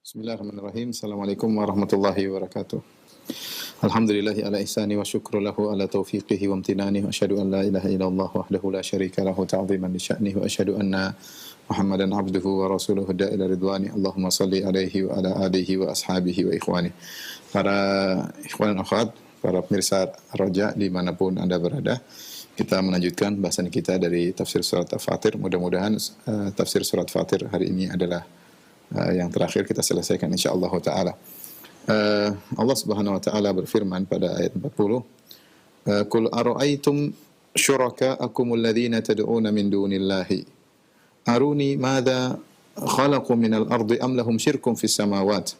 Bismillahirrahmanirrahim. Assalamualaikum warahmatullahi wabarakatuh. Alhamdulillahi ala ihsani wa syukru lahu ala taufiqihi wa amtinani wa asyhadu an la ilaha illallah wahdahu la syarika lahu ta'ziman li sya'nihi wa asyhadu anna Muhammadan abduhu wa rasuluhu da'ila ridwani. Allahumma salli alaihi wa ala alihi wa ashabihi wa ikhwani. Para ikhwan dan akhwat, para pemirsa Roja dimanapun Anda berada, kita melanjutkan bahasan kita dari tafsir surat Fatir. Mudah-mudahan tafsir surat Fatir hari ini adalah yang terakhir kita selesaikan insyaallah taala. Allah Subhanahu wa taala berfirman pada ayat 40, "Qul ara'aytum syuraka'akum alladhina tad'una min dunillahi aruni madza khalaqu minal ardi am lahum syirkun fis samawati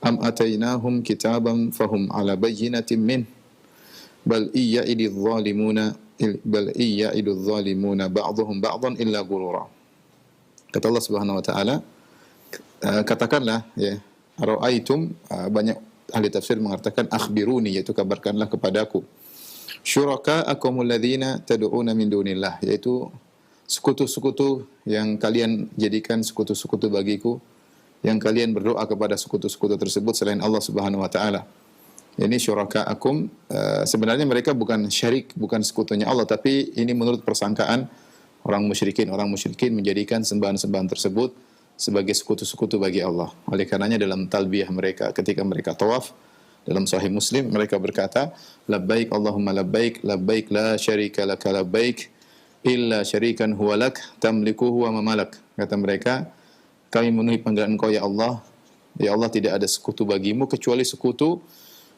am atainahum kitaban fahum ala bayyinatin min bal iyya'idul zalimuna ba'dhum ba'dhan illa ghurura." Kata Allah Subhanahu wa taala, katakanlah ya, ra'aitum, banyak ahli tafsir mengatakan akhbiruni, yaitu kabarkanlah kepadaku, syuraka'akum alladhina tad'una min dunillah, yaitu sekutu-sekutu yang kalian jadikan sekutu-sekutu bagiku, yang kalian berdoa kepada sekutu-sekutu tersebut selain Allah Subhanahu wa taala. Ini syuraka'akum, sebenarnya mereka bukan syirik, bukan sekutunya Allah, tapi ini menurut persangkaan orang musyrikin menjadikan sembahan-sembahan tersebut sebagai sekutu-sekutu bagi Allah. Oleh karenanya dalam talbiyah mereka ketika mereka tawaf, dalam Sahih Muslim mereka berkata, labbaik Allahumma labbaik, labbaik la syarika laka labbaik illa syarikan huwa lak tamlikuhu wa mamalak. Kata mereka, kami memenuhi panggilan Engkau ya Allah tidak ada sekutu bagimu kecuali sekutu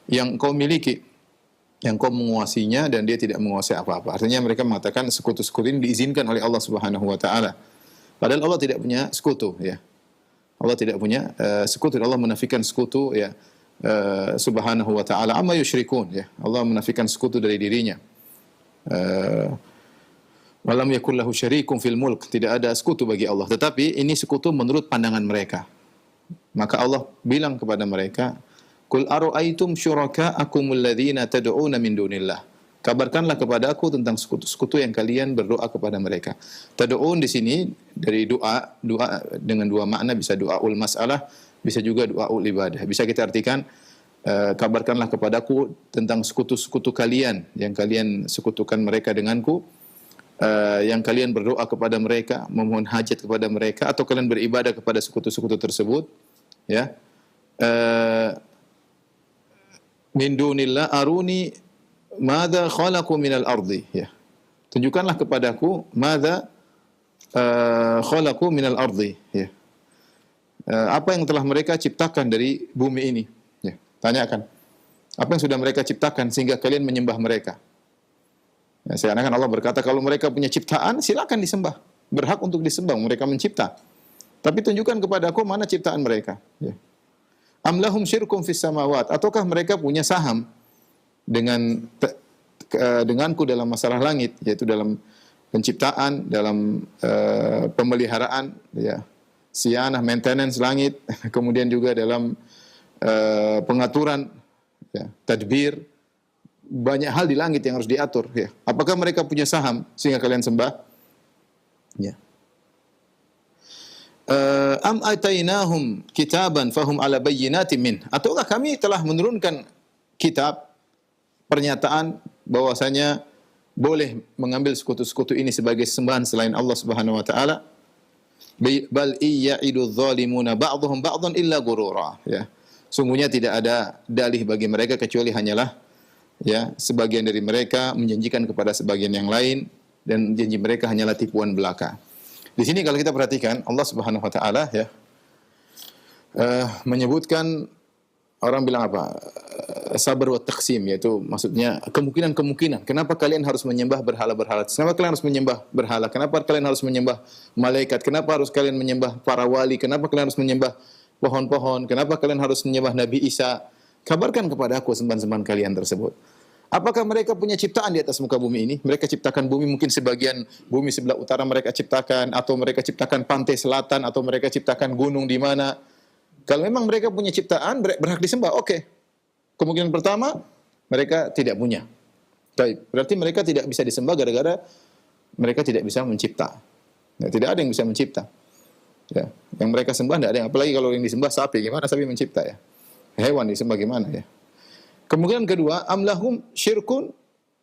yang Engkau miliki, yang Engkau menguasinya dan dia tidak menguasai apa-apa. Artinya mereka mengatakan sekutu-sekutu ini diizinkan oleh Allah Subhanahu wa taala. Padahal Allah tidak punya sekutu, ya. Allah tidak punya sekutu. Allah menafikan sekutu, ya. Subhanahu wa taala amma yusyrikun, ya. Allah menafikan sekutu dari dirinya. Walam yakul lahu syarikun fil mulk, tidak ada sekutu bagi Allah. Tetapi ini sekutu menurut pandangan mereka. Maka Allah bilang kepada mereka, "Qul ara'aytum syuraka'akumul ladzina tad'una min dunillah." Kabarkanlah kepada aku tentang sekutu-sekutu yang kalian berdoa kepada mereka. Tad'un di sini dari doa dengan dua makna, bisa doaul mas'alah, bisa juga doaul ibadah. Bisa kita artikan, kabarkanlah kepadaku tentang sekutu-sekutu kalian yang kalian sekutukan mereka denganku, yang kalian berdoa kepada mereka, memohon hajat kepada mereka, atau kalian beribadah kepada sekutu-sekutu tersebut, ya. Min dunillah aruni madza khalaqu minal ardi, ya. Tunjukkanlah kepadaku madza khalaqu minal ardi, ya. Apa yang telah mereka ciptakan dari bumi ini, ya. Tanyakan apa yang sudah mereka ciptakan sehingga kalian menyembah mereka. Ya, seakan-akan Allah berkata kalau mereka punya ciptaan silakan disembah, berhak untuk disembah, mereka mencipta. Tapi tunjukkan kepadaku mana ciptaan mereka, ya. Am lahum syirkum fis samawat, ataukah mereka punya saham denganku dalam masalah langit, yaitu dalam penciptaan, dalam pemeliharaan, ya, sianah, maintenance langit, kemudian juga dalam pengaturan, ya, tadbir, banyak hal di langit yang harus diatur, ya. Apakah mereka punya saham sehingga kalian sembah? Ya. Am atainahum kitaban fahum ala bayyinatin min, ataukah kami telah menurunkan kitab, pernyataan bahwasanya boleh mengambil sekutu-sekutu ini sebagai sembahan selain Allah Subhanahu wa taala. Bal iyya'idul zalimuna ba'dhum ba'dhan illa ghurura, ya. Sungguhnya tidak ada dalih bagi mereka kecuali hanyalah, ya, sebagian dari mereka menjanjikan kepada sebagian yang lain dan janji mereka hanyalah tipuan belaka. Di sini kalau kita perhatikan Allah Subhanahu wa taala, ya, menyebutkan, orang bilang apa? Sabar wa taqsim, yaitu maksudnya kemungkinan-kemungkinan. Kenapa kalian harus menyembah berhala-berhala? Kenapa kalian harus menyembah berhala? Kenapa kalian harus menyembah malaikat? Kenapa harus kalian menyembah para wali? Kenapa kalian harus menyembah pohon-pohon? Kenapa kalian harus menyembah Nabi Isa? Kabarkan kepada aku sembahan-sembahan kalian tersebut. Apakah mereka punya ciptaan di atas muka bumi ini? Mereka ciptakan bumi, mungkin sebagian bumi sebelah utara mereka ciptakan, atau mereka ciptakan pantai selatan, atau mereka ciptakan gunung di mana. Kalau memang mereka punya ciptaan, berhak disembah, oke. Kemungkinan pertama, mereka tidak punya. Baik, berarti mereka tidak bisa disembah gara-gara mereka tidak bisa mencipta. Ya, tidak ada yang bisa mencipta. Ya, yang mereka sembah tidak ada yang, apalagi kalau yang disembah sapi, gimana sapi mencipta ya? Hewan disembah gimana ya? Kemungkinan kedua, amlahum syirkun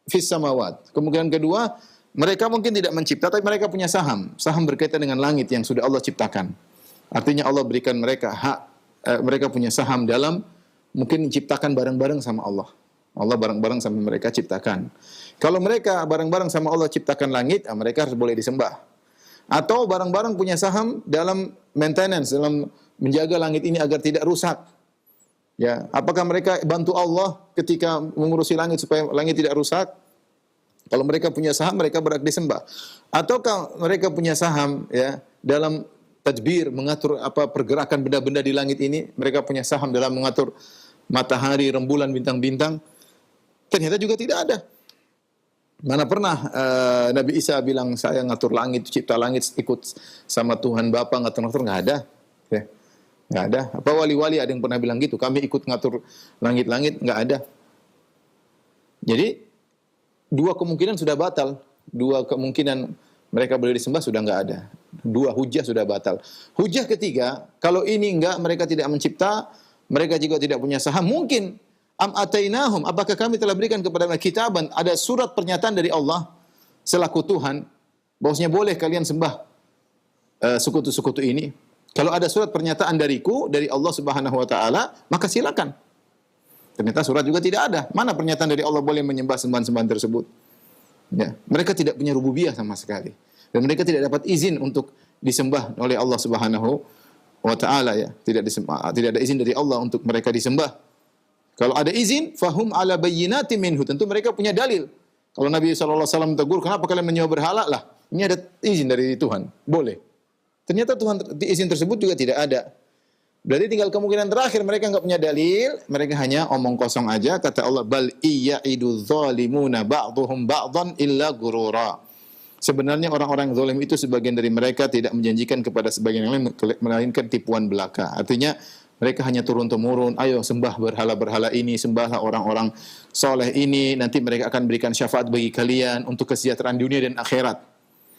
fis samawat. Kemungkinan kedua, mereka mungkin tidak mencipta, tapi mereka punya saham. Saham berkaitan dengan langit yang sudah Allah ciptakan. Artinya Allah berikan mereka hak, mereka punya saham dalam mungkin menciptakan bareng-bareng sama Allah. Allah bareng-bareng sama mereka ciptakan. Kalau mereka bareng-bareng sama Allah ciptakan langit, mereka harus boleh disembah. Atau bareng-bareng punya saham dalam maintenance, dalam menjaga langit ini agar tidak rusak. Ya, apakah mereka bantu Allah ketika mengurusi langit supaya langit tidak rusak? Kalau mereka punya saham, mereka berhak disembah. Ataukah mereka punya saham ya dalam tadbir, mengatur apa pergerakan benda-benda di langit ini? Mereka punya saham dalam mengatur matahari, rembulan, bintang-bintang? Ternyata juga tidak ada. Mana pernah Nabi Isa bilang saya ngatur langit, cipta langit ikut sama Tuhan Bapa ngatur-ngatur, nggak ada. Ya. Nggak ada. Apa wali-wali ada yang pernah bilang gitu? Kami ikut ngatur langit-langit, nggak ada. Jadi dua kemungkinan sudah batal. Dua kemungkinan mereka boleh disembah sudah nggak ada. Dua hujah sudah batal. Hujah ketiga, kalau ini enggak, mereka tidak mencipta, mereka juga tidak punya saham, mungkin am atainahum, apakah kami telah berikan kepada mereka kitaban, ada surat pernyataan dari Allah selaku Tuhan bahwasanya boleh kalian sembah sekutu-sekutu ini. Kalau ada surat pernyataan dariku, dari Allah Subhanahu wa taala, maka silakan. Ternyata surat juga tidak ada. Mana pernyataan dari Allah boleh menyembah sembahan-sembahan tersebut? Ya, mereka tidak punya rububiyah sama sekali. Dan mereka tidak dapat izin untuk disembah oleh Allah Subhanahu wa taala ya. Tidak ada izin dari Allah untuk mereka disembah. Kalau ada izin, fahum ala bayyinati minhu, tentu mereka punya dalil. Kalau Nabi SAW tegur, kenapa kalian menyembah berhala? Lah, ini ada izin dari Tuhan, boleh. Ternyata Tuhan izin tersebut juga tidak ada. Berarti tinggal kemungkinan terakhir, mereka enggak punya dalil, mereka hanya omong kosong aja. Kata Allah, bal iyaidu zalimuna ba'dhum ba'dhan illa gurura. Sebenarnya orang-orang zalim itu sebagian dari mereka tidak menjanjikan kepada sebagian yang lain melainkan tipuan belaka. Artinya mereka hanya turun-temurun, ayo sembah berhala-berhala ini, sembahlah orang-orang soleh ini, nanti mereka akan berikan syafaat bagi kalian untuk kesejahteraan dunia dan akhirat.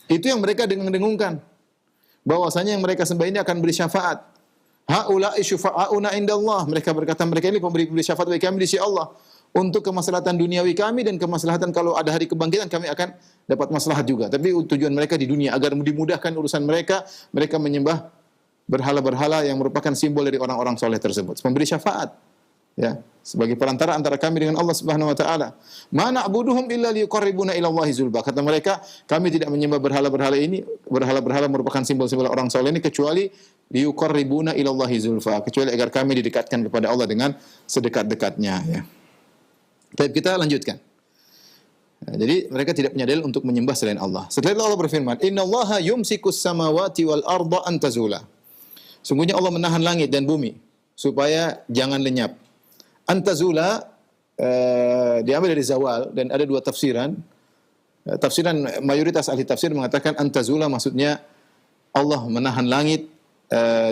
Itu yang mereka dengung-dengungkan. Bahwasanya yang mereka sembah ini akan beri syafaat. Haula'i syufa'auna indallah. Mereka berkata, mereka ini pemberi syafaat bagi kami di sisi Allah. Untuk kemaslahatan duniawi kami dan kemaslahatan kalau ada hari kebangkitan kami akan dapat maslahat juga. Tapi tujuan mereka di dunia agar dimudahkan urusan mereka, mereka menyembah berhala-berhala yang merupakan simbol dari orang-orang soleh tersebut. Memberi syafaat. Ya, sebagai perantara antara kami dengan Allah Subhanahu wa taala. Ma na'buduhum illa liqarribuna ila Allahi zulfa. Kata mereka, kami tidak menyembah berhala-berhala ini, berhala-berhala merupakan simbol-simbol orang soleh ini kecuali liqarribuna ila Allahi zulfa, kecuali agar kami didekatkan kepada Allah dengan sedekat-dekatnya ya. Baik, kita lanjutkan. Nah, jadi mereka tidak punya dalil untuk menyembah selain Allah. Setelah itu Allah berfirman, "Innallaha yumsikus samawati wal arda an tazula." Sungguhnya Allah menahan langit dan bumi supaya jangan lenyap. Antazula diambil dari zawal dan ada dua tafsiran. Tafsiran mayoritas ahli tafsir mengatakan antazula maksudnya Allah menahan langit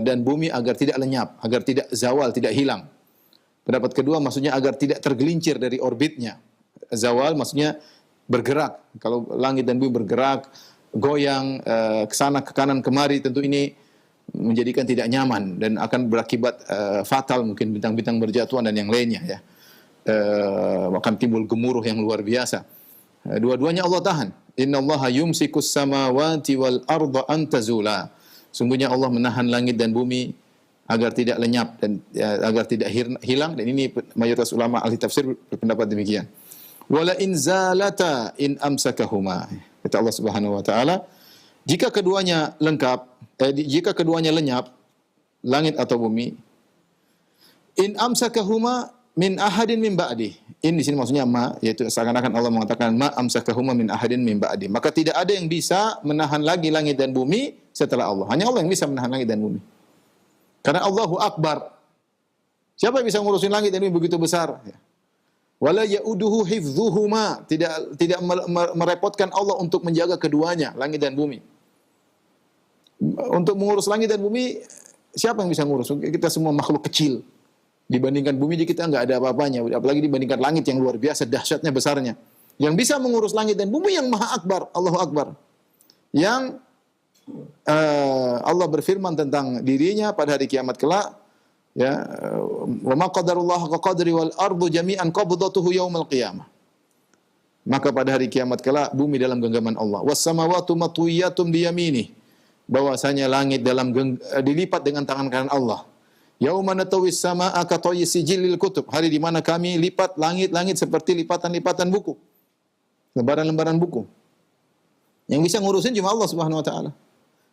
dan bumi agar tidak lenyap, agar tidak zawal, tidak hilang. Pendapat kedua maksudnya agar tidak tergelincir dari orbitnya. Zawal maksudnya bergerak. Kalau langit dan bumi bergerak, goyang ke sana ke kanan kemari, tentu ini menjadikan tidak nyaman dan akan berakibat fatal, mungkin bintang-bintang berjatuhan dan yang lainnya ya. Akan timbul gemuruh yang luar biasa. Dua-duanya Allah tahan. Innallaha yumsikus samawati wal arda an tazula. Sungguhnya Allah menahan langit dan bumi agar tidak lenyap dan agar tidak hilang, dan ini mayoritas ulama ahli tafsir berpendapat demikian. Wala in zalata in amsakahuma. Kata Allah Subhanahu wa taala, jika keduanya lengkap, jika keduanya lenyap, langit atau bumi, in amsakahuma min ahadin min ba'di. In di sini maksudnya ma, yaitu seakan-akan Allah mengatakan ma amsakahuma min ahadin min ba'di. Maka tidak ada yang bisa menahan lagi langit dan bumi setelah Allah. Hanya Allah yang bisa menahan langit dan bumi. Karena Allahu Akbar. Siapa yang bisa ngurusin langit dan bumi begitu besar? Wala ya'uduhu hifdhuhuma. Tidak merepotkan Allah untuk menjaga keduanya, langit dan bumi. Untuk mengurus langit dan bumi, siapa yang bisa ngurus? Kita semua makhluk kecil. Dibandingkan bumi kita enggak ada apa-apanya, apalagi dibandingkan langit yang luar biasa dahsyatnya besarnya. Yang bisa mengurus langit dan bumi yang Maha Akbar, Allahu Akbar. Yang Allah berfirman tentang dirinya pada hari kiamat kelak, ya, wa ma qadarullah haqa qadri wal ardu jami'an qabdatuhu yaumal qiyamah. Maka pada hari kiamat kelak bumi dalam genggaman Allah. Was samawati matwiyatum bi yaminih. Bahwasanya langit dilipat dengan tangan kanan Allah. Yauma natawis samaa ka tayyi sijilil kutub. Hari di mana kami lipat langit-langit seperti lipatan-lipatan buku. Lembaran-lembaran buku. Yang bisa ngurusin cuma Allah Subhanahu wa taala.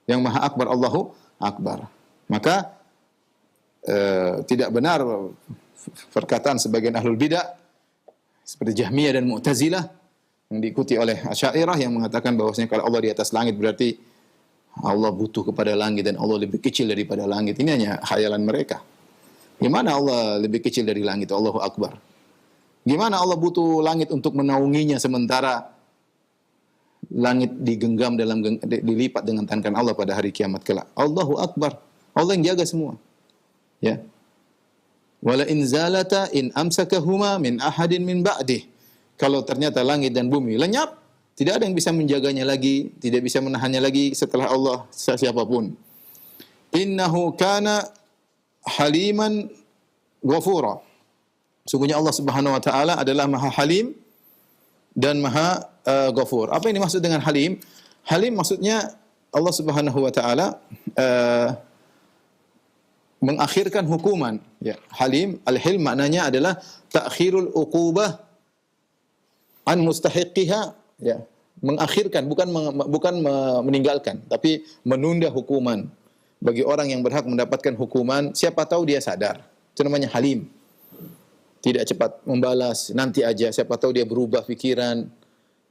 Yang Maha Akbar, Allahu Akbar. Maka tidak benar perkataan sebagian ahlul bidah seperti Jahmiyah dan Mu'tazilah yang diikuti oleh Asy'ariyah yang mengatakan bahwasanya kalau Allah di atas langit berarti Allah butuh kepada langit dan Allah lebih kecil daripada langit. Ini hanya khayalan mereka. Gimana Allah lebih kecil dari langit? Allahu Akbar. Gimana Allah butuh langit untuk menaunginya sementara langit digenggam dilipat dengan tangan Allah pada hari kiamat kelak. Allahu Akbar. Allah yang jaga semua. Ya. Wala in zalata in amsakahuma min ahadin min ba'dih. Kalau ternyata langit dan bumi lenyap, tidak ada yang bisa menjaganya lagi, tidak bisa menahannya lagi setelah Allah siapapun. Innahu kana haliman ghafura. Sungguhnya Allah Subhanahu wa taala adalah Maha Halim dan Maha Ghafur. Apa yang dimaksud dengan Halim? Halim maksudnya Allah Subhanahu wa taala mengakhirkan hukuman. Ya, Halim, al-hilm maknanya adalah ta'khirul uqubah an mustahiqiha, ya, mengakhirkan, bukan meninggalkan, tapi menunda hukuman bagi orang yang berhak mendapatkan hukuman. Siapa tahu dia sadar, itu namanya halim. Tidak cepat membalas, nanti aja, siapa tahu dia berubah pikiran.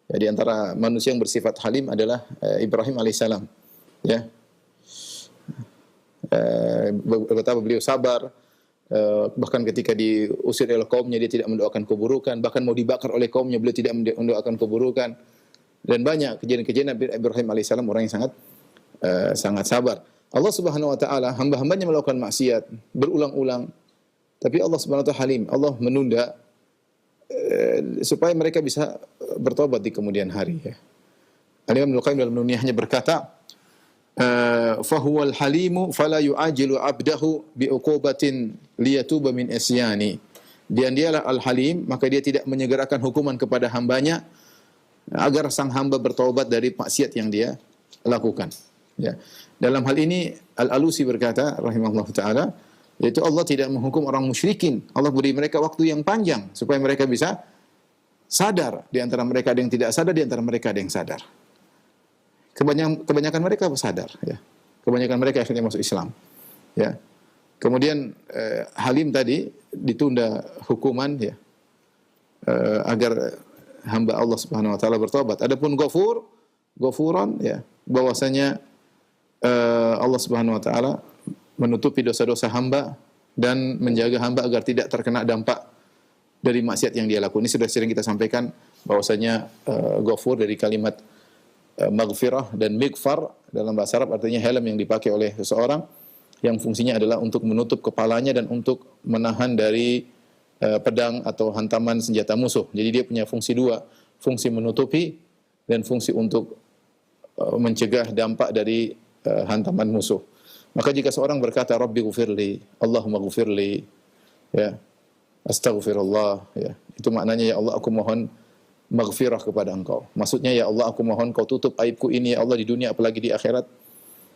Ya, di antara manusia yang bersifat halim adalah Ibrahim alaihissalam. Ya, betapa beliau sabar. Bahkan ketika diusir oleh kaumnya dia tidak mendoakan keburukan, bahkan mau dibakar oleh kaumnya beliau tidak mendoakan keburukan, dan banyak kejadian-kejadian Nabi Ibrahim alaihissalam orang yang sangat sabar. Allah Subhanahu wa taala hamba-hambanya melakukan maksiat berulang-ulang, tapi Allah Subhanahu wa taala Halim. Allah menunda supaya mereka bisa bertobat di kemudian hari, ya. Al-Imam Ibnu Qayyim dalam Nuniyahnya berkata, fahuwal halimu fala yu'ajilu 'abdahu bi'uqubatin liyatuba min isyani. Dialah al-halim, maka dia tidak menyegerakan hukuman kepada hambanya agar sang hamba bertobat dari maksiat yang dia lakukan. Ya. Dalam hal ini Al-Alusi berkata rahimahullah taala, yaitu Allah tidak menghukum orang musyrikin. Allah beri mereka waktu yang panjang supaya mereka bisa sadar. Di antara mereka ada yang tidak sadar, di antara mereka ada yang sadar. Kebanyakan mereka sadar, ya. Kebanyakan mereka akhirnya masuk Islam, ya. Kemudian Halim tadi ditunda hukuman, ya, agar hamba Allah Subhanahu wa taala bertobat. Adapun ghafuran, ya, bahwasanya Allah Subhanahu wa taala menutupi dosa-dosa hamba dan menjaga hamba agar tidak terkena dampak dari maksiat yang dia lakukan. Ini sudah sering kita sampaikan bahwasanya ghafur dari kalimat maghfirah dan mighfar dalam bahasa Arab artinya helm yang dipakai oleh seseorang yang fungsinya adalah untuk menutup kepalanya dan untuk menahan dari pedang atau hantaman senjata musuh. Jadi dia punya fungsi dua, fungsi menutupi dan fungsi untuk mencegah dampak dari hantaman musuh. Maka jika seorang berkata Rabbi ghufirli, Allahumma ghufirli, ya, astaghfirullah, ya, itu maknanya ya Allah aku mohon maghfirah kepada engkau. Maksudnya ya Allah aku mohon kau tutup aibku ini ya Allah di dunia apalagi di akhirat.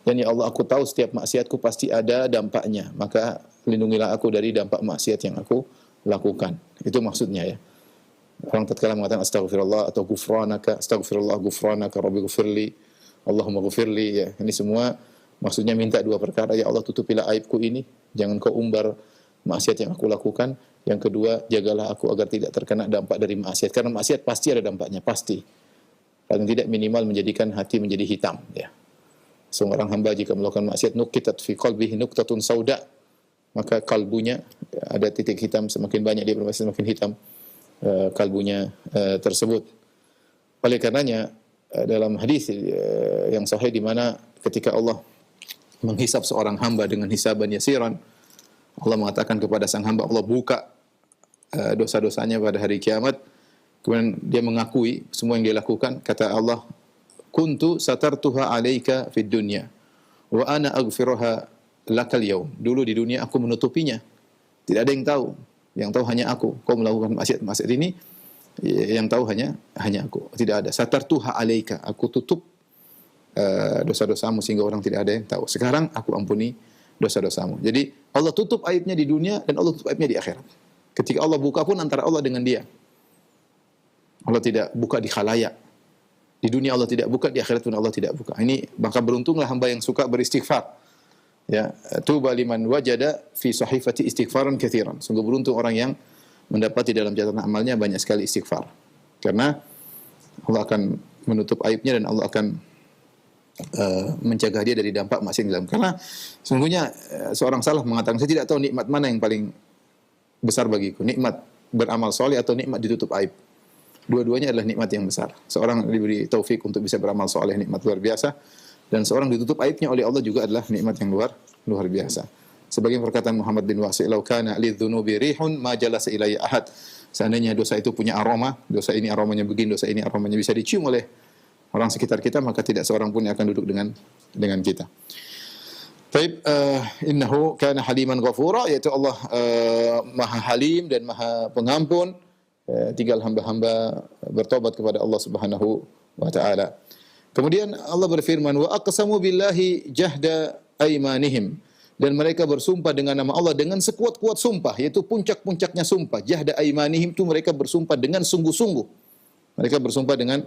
Dan ya Allah aku tahu setiap maksiatku pasti ada dampaknya. Maka lindungilah aku dari dampak maksiat yang aku lakukan. Itu maksudnya, ya. Orang tatkala mengatakan astaghfirullah atau ghufranaka, astaghfirullah ghufranaka rabbi ghufirli, Allahumma ghufirli, ya. Ini semua maksudnya minta dua perkara. Ya Allah tutupilah aibku ini, jangan kau umbar maksiat yang aku lakukan. Yang kedua, jagalah aku agar tidak terkena dampak dari maksiat. Karena maksiat pasti ada dampaknya, pasti. Paling tidak minimal menjadikan hati menjadi hitam, ya. Seorang hamba jika melakukan maksiat, nukitat fi qalbihi nuktatun sauda, maka kalbunya ada titik hitam, semakin banyak dia bermaksiat semakin hitam kalbunya tersebut. Oleh karenanya dalam hadis yang sahih di mana ketika Allah menghisab seorang hamba dengan hisaban yasiran, Allah mengatakan kepada sang hamba, Allah buka dosa-dosanya pada hari kiamat, kemudian dia mengakui semua yang dia lakukan. Kata Allah, kuntu satartuha 'alaika fid dunya wa ana aghfiruha lakal yaum. Dulu di dunia aku menutupinya. Tidak ada yang tahu. Yang tahu hanya aku. Kau melakukan maksiat ini, yang tahu hanya aku. Tidak ada. Satartuha 'alaika. Aku tutup dosa-dosamu sehingga orang tidak ada yang tahu. Sekarang aku ampuni dosa-dosamu. Jadi Allah tutup aibnya di dunia dan Allah tutup aibnya di akhirat. Ketika Allah buka pun antara Allah dengan dia. Allah tidak buka di khalayak. Di dunia Allah tidak buka, di akhirat pun Allah tidak buka. Ini maka beruntunglah hamba yang suka beristighfar. Ya, tuba liman wajada fi sahifati istighfaran katsiran. Sungguh beruntung orang yang mendapati dalam catatan amalnya banyak sekali istighfar. Karena Allah akan menutup aibnya dan Allah akan mencegah dia dari dampak maksiat dalam. Karena sungguhnya seorang salaf mengatakan, saya tidak tahu nikmat mana yang paling besar bagiku, nikmat beramal soleh atau nikmat ditutup aib. Dua-duanya adalah nikmat yang besar. Seorang diberi taufik untuk bisa beramal soleh, nikmat luar biasa, dan seorang ditutup aibnya oleh Allah juga adalah nikmat yang luar biasa. Sebagai perkataan Muhammad bin Wasi', "Lau kana lidzunubi rihun ma jalasa ilayya ahad." Seandainya dosa itu punya aroma, dosa ini aromanya begini, dosa ini aromanya bisa dicium oleh orang sekitar kita, maka tidak seorang pun yang akan duduk dengan kita. Taib, innahu kana haliman ghafura, yaitu Allah Maha Halim dan Maha Pengampun. Tinggal hamba-hamba bertobat kepada Allah Subhanahu wa taala. Kemudian Allah berfirman, wa aqsamu billahi jahda aymanihim, dan mereka bersumpah dengan nama Allah dengan sekuat-kuat sumpah, yaitu puncak-puncaknya sumpah. Jahda aymanihim itu mereka bersumpah dengan sungguh-sungguh. Mereka bersumpah dengan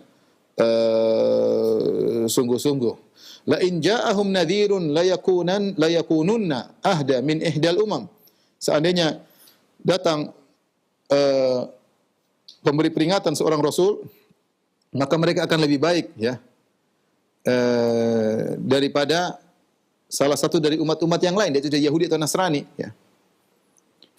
sungguh-sungguh. La in ja'ahum nadhirun layakununna ahda min ihdal umam. Seandainya datang pemberi peringatan seorang rasul, maka mereka akan lebih baik ya daripada salah satu dari umat-umat yang lain, yaitu Yahudi atau Nasrani ya.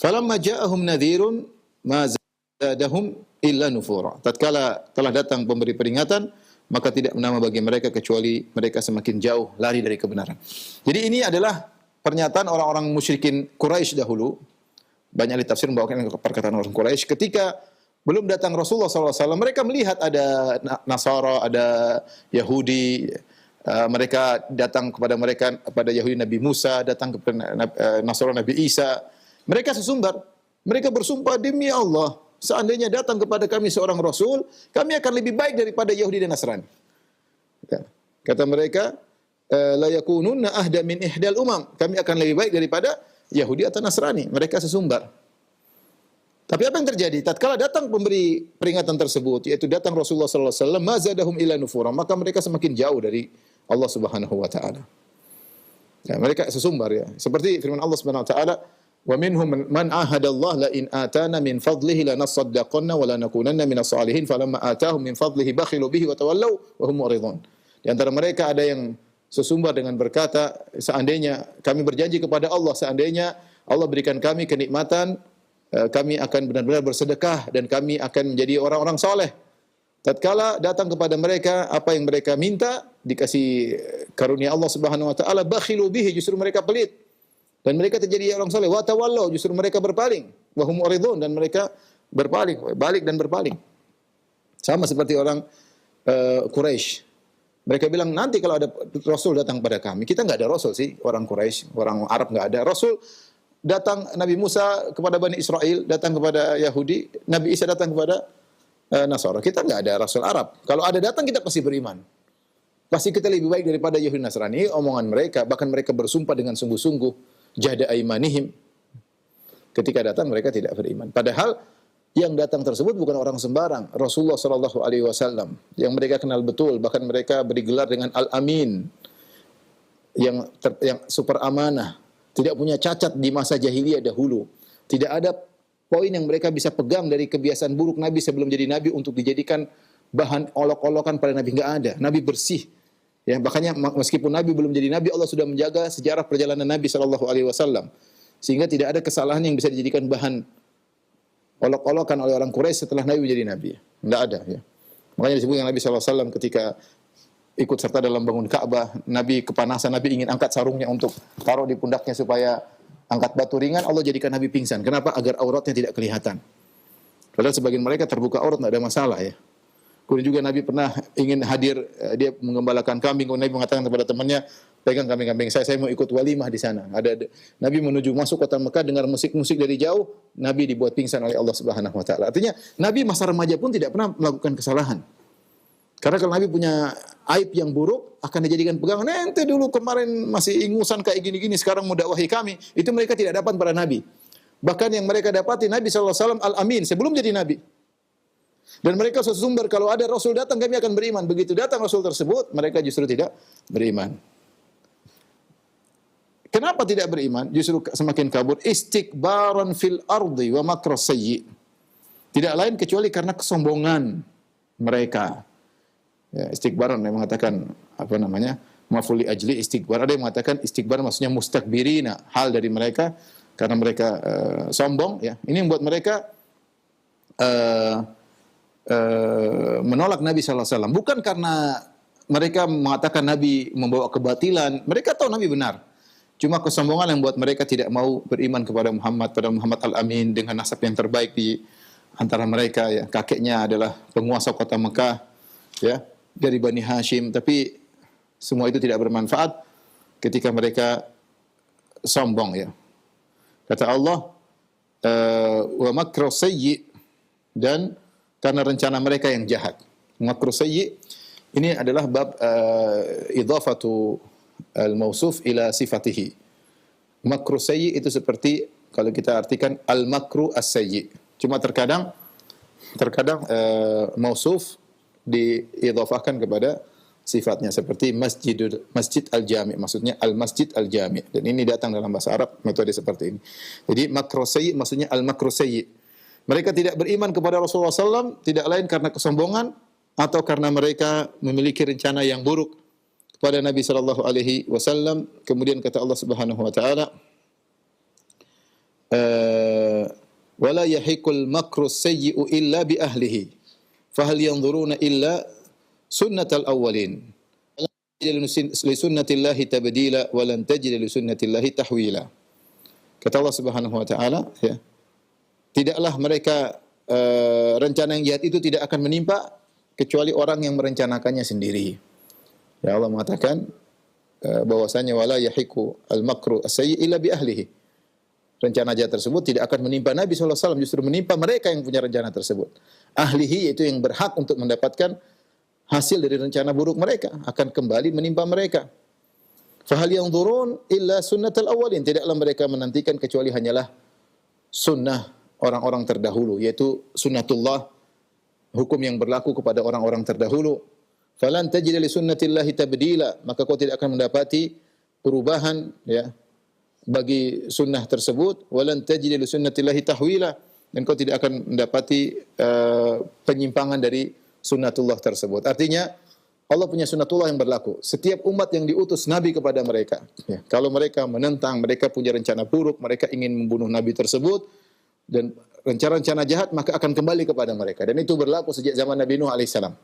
Falamma ja'ahum nadhirun ma zadahum illa nufura. Tatkala telah datang pemberi peringatan, maka tidak menambah bagi mereka kecuali mereka semakin jauh lari dari kebenaran. Jadi ini adalah pernyataan orang-orang musyrikin Quraisy dahulu. Banyak tafsir membawakan perkataan orang Quraisy ketika belum datang Rasulullah SAW, mereka melihat ada Nasara, ada Yahudi, mereka datang kepada Yahudi Nabi Musa, datang kepada Nasara Nabi Isa. Mereka sesumbar, mereka bersumpah, demi Allah, seandainya datang kepada kami seorang Rasul, kami akan lebih baik daripada Yahudi dan Nasrani. Kata mereka, la yakununna ahda min ihdal umam, kami akan lebih baik daripada Yahudi atau Nasrani. Mereka sesumbar. Tapi apa yang terjadi? Tatkala datang pemberi peringatan tersebut, yaitu datang Rasulullah sallallahu alaihi wasallam, mazadahum ila nufura, maka mereka semakin jauh dari Allah Subhanahu wa taala. Ya, mereka sesumbar ya. Seperti firman Allah Subhanahu wa taala, "Wa minhum man ahada Allah la in atana min fadlihi lanasaddaqanna wa lanakunanna minas salihin falamma atahum min fadlihi bakhilu bihi wa tawallaw wa hum mu'ridun." Di antara mereka ada yang sesumbar dengan berkata, seandainya kami berjanji kepada Allah, seandainya Allah berikan kami kenikmatan, kami akan benar-benar bersedekah dan kami akan menjadi orang-orang soleh. Tatkala datang kepada mereka apa yang mereka minta, dikasih karunia Allah Subhanahu wa taala, bakhilu bihi, justru mereka pelit. Dan mereka terjadi orang soleh. Wa tawallau, justru mereka berpaling. Wa hum mu'ridun, dan mereka berpaling, balik dan berpaling. Sama seperti orang Quraisy. Mereka bilang, nanti kalau ada Rasul datang pada kami, kita enggak ada Rasul sih, orang Quraisy, orang Arab enggak ada Rasul. Datang Nabi Musa kepada Bani Israel, datang kepada Yahudi, Nabi Isa datang kepada Nasara. Kita enggak ada Rasul Arab. Kalau ada datang kita pasti beriman. Pasti kita lebih baik daripada Yahudi Nasrani. Omongan mereka, bahkan mereka bersumpah dengan sungguh-sungguh, jahda aimanihim. Ketika datang mereka tidak beriman. Padahal yang datang tersebut bukan orang sembarang, Rasulullah sallallahu alaihi wasallam yang mereka kenal betul, bahkan mereka beri gelar dengan Al-Amin, yang super amanah. Tidak punya cacat di masa jahiliyah dahulu. Tidak ada poin yang mereka bisa pegang dari kebiasaan buruk Nabi sebelum jadi Nabi untuk dijadikan bahan olok-olokan pada Nabi. Enggak ada. Nabi bersih. Ya, makanya meskipun Nabi belum jadi Nabi, Allah sudah menjaga sejarah perjalanan Nabi sallallahu alaihi wasallam. Sehingga tidak ada kesalahan yang bisa dijadikan bahan olok-olokan oleh orang Quraisy setelah Nabi menjadi Nabi. Enggak ada. Ya. Makanya disebutkan Nabi sallallahu alaihi wasallam ketika ikut serta dalam bangun Ka'bah, Nabi kepanasan, Nabi ingin angkat sarungnya untuk taruh di pundaknya supaya angkat batu ringan, Allah jadikan Nabi pingsan. Kenapa? Agar auratnya tidak kelihatan. Padahal sebagian mereka terbuka aurat, tidak ada masalah ya. Kemudian juga Nabi pernah ingin hadir, dia menggembalakan kambing. Kemudian Nabi mengatakan kepada temannya, pegang kambing-kambing saya mau ikut walimah di sana. Nabi menuju masuk kota Mekah dengar musik-musik dari jauh, Nabi dibuat pingsan oleh Allah Subhanahu wa taala. Artinya Nabi masa remaja pun tidak pernah melakukan kesalahan. Karena kalau Nabi punya aib yang buruk akan dijadikan pegangan. Ente dulu kemarin masih ingusan kayak gini-gini, sekarang mau dakwahi kami. Itu mereka tidak dapat pada Nabi. Bahkan yang mereka dapati Nabi SAW Al-Amin sebelum jadi Nabi. Dan mereka sesumber kalau ada Rasul datang kami akan beriman. Begitu datang Rasul tersebut, mereka justru tidak beriman. Kenapa tidak beriman? Justru semakin kabur. Istikbaran fil ardi wa makra sayyi. Tidak lain kecuali karena kesombongan mereka. Ya, istikbaran yang mengatakan apa namanya? Mafuli ajli istikbar. Ada yang mengatakan istikbar maksudnya mustakbirina, hal dari mereka karena mereka sombong ya. Ini yang membuat mereka menolak Nabi sallallahu alaihi wasallam. Bukan karena mereka mengatakan Nabi membawa kebatilan, mereka tahu Nabi benar. Cuma kesombongan yang membuat mereka tidak mau beriman kepada Muhammad, pada Muhammad Al-Amin dengan nasab yang terbaik di antara mereka ya. Kakeknya adalah penguasa kota Mekah ya, dari Bani Hashim, tapi semua itu tidak bermanfaat ketika mereka sombong ya. Kata Allah, wa makru sayyi, dan karena rencana mereka yang jahat. Makru sayyi ini adalah bab idhafatu al-mausuf ila sifatihi. Makru sayyi itu seperti kalau kita artikan al-makru as-sayyi. Cuma terkadang mausuf diidhafahkan kepada sifatnya seperti masjid al-jami', maksudnya al-masjid al-jami'. Dan ini datang dalam bahasa Arab metode seperti ini. Jadi makru sayyi maksudnya al-makru sayyi. Mereka tidak beriman kepada Rasulullah SAW tidak lain karena kesombongan atau karena mereka memiliki rencana yang buruk kepada Nabi sallallahu alaihi wasallam. Kemudian kata Allah Subhanahu wa taala, "Wala yahiqul makru sayyi'u illa bi ahlihi. Fahal yanzuruna illa sunnatal awwalin. Li sunnatillahi tabdila wa lan tajida li sunnatillahi tahwila." Kata Allah Subhanahu wa taala ya. Tidaklah mereka rencana yang jahat itu tidak akan menimpa kecuali orang yang merencanakannya sendiri. Ya Allah mengatakan bahwasanya wala yahiqu al-makru as-sayyi illa bi ahlihi. Rencana jahat tersebut tidak akan menimpa Nabi sallallahu alaihi wasallam, justru menimpa mereka yang punya rencana tersebut. Ahlihi yaitu yang berhak untuk mendapatkan hasil dari rencana buruk mereka akan kembali menimpa mereka. Fahal yanzurun illa sunnatal awwalin. Tidaklah mereka menantikan kecuali hanyalah sunnah orang-orang terdahulu, yaitu sunnatullah, hukum yang berlaku kepada orang-orang terdahulu. Falan tajida li sunnatillahi tabdila, maka kau tidak akan mendapati perubahan ya bagi sunnah tersebut. Walan tajida li sunnatillahi tahwila, dan kau tidak akan mendapati penyimpangan dari sunnatullah tersebut. Artinya Allah punya sunnatullah yang berlaku. Setiap umat yang diutus Nabi kepada mereka, ya, kalau mereka menentang, mereka punya rencana buruk, mereka ingin membunuh Nabi tersebut, dan rencana-rencana jahat maka akan kembali kepada mereka. Dan itu berlaku sejak zaman Nabi Nuh alaihissalam.